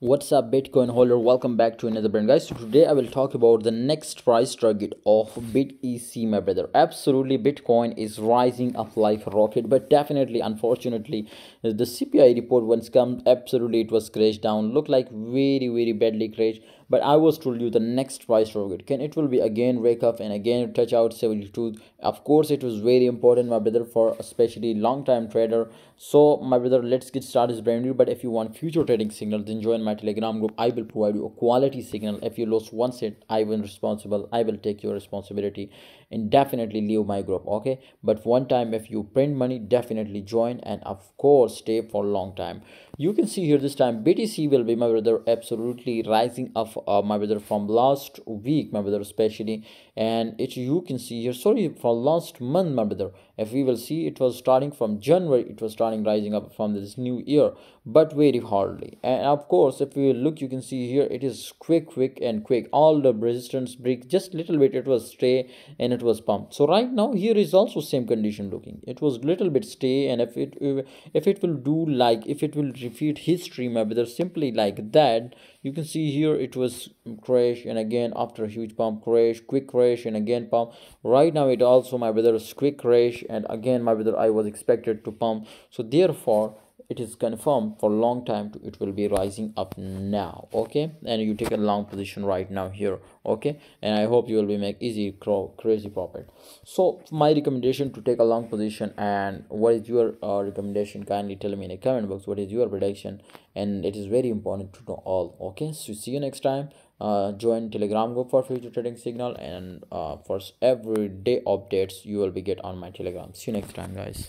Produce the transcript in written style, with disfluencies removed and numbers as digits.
What's up, Bitcoin holder? Welcome back to another brand, guys. So today I will talk about the next price target of BTC, my brother. Absolutely, Bitcoin is rising up like a rocket, but definitely, unfortunately, the CPI report once comes, absolutely it was crashed down. Look like very badly crashed. But I was told you the next price target can it will be again wake up and again touch out 72. Of course, it was very important, my brother, for especially long time trader. So my brother, let's get started. This brand new, but if you want future trading signals, then join my Telegram group. I will provide you a quality signal. If you lose one set, I will responsible. I will take your responsibility and definitely leave my group. Okay, but one time if you print money, definitely join and of course stay for a long time. You can see here this time BTC will be, my brother, absolutely rising up, my brother, from last week, my brother, especially. And it, you can see here, sorry, for last month, my brother. If we will see, it was starting from January, it was starting rising up from this new year, but very hardly. And of course, if we look, you can see here it is quick. All the resistance break just little bit, it was stay and it was pumped. So right now here is also same condition looking, it was little bit stay. And if it will do, like if it will repeat history, my brother, simply like that, you can see here it was crash and again after a huge pump, crash, quick crash and again pump. Right now it also, my brother, is quick crash and again, my brother, I was expected to pump. So therefore it is confirmed for long time to it will be rising up now. Okay, and you take a long position right now here. Okay, and I hope you will be make easy crazy profit. So my recommendation to take a long position, and what is your recommendation? Kindly tell me in the comment box what is your prediction, and it is very important to know all. Okay, so see you next time. Join Telegram group for future trading signal, and for everyday updates you will be get on my Telegram. See you next time, guys.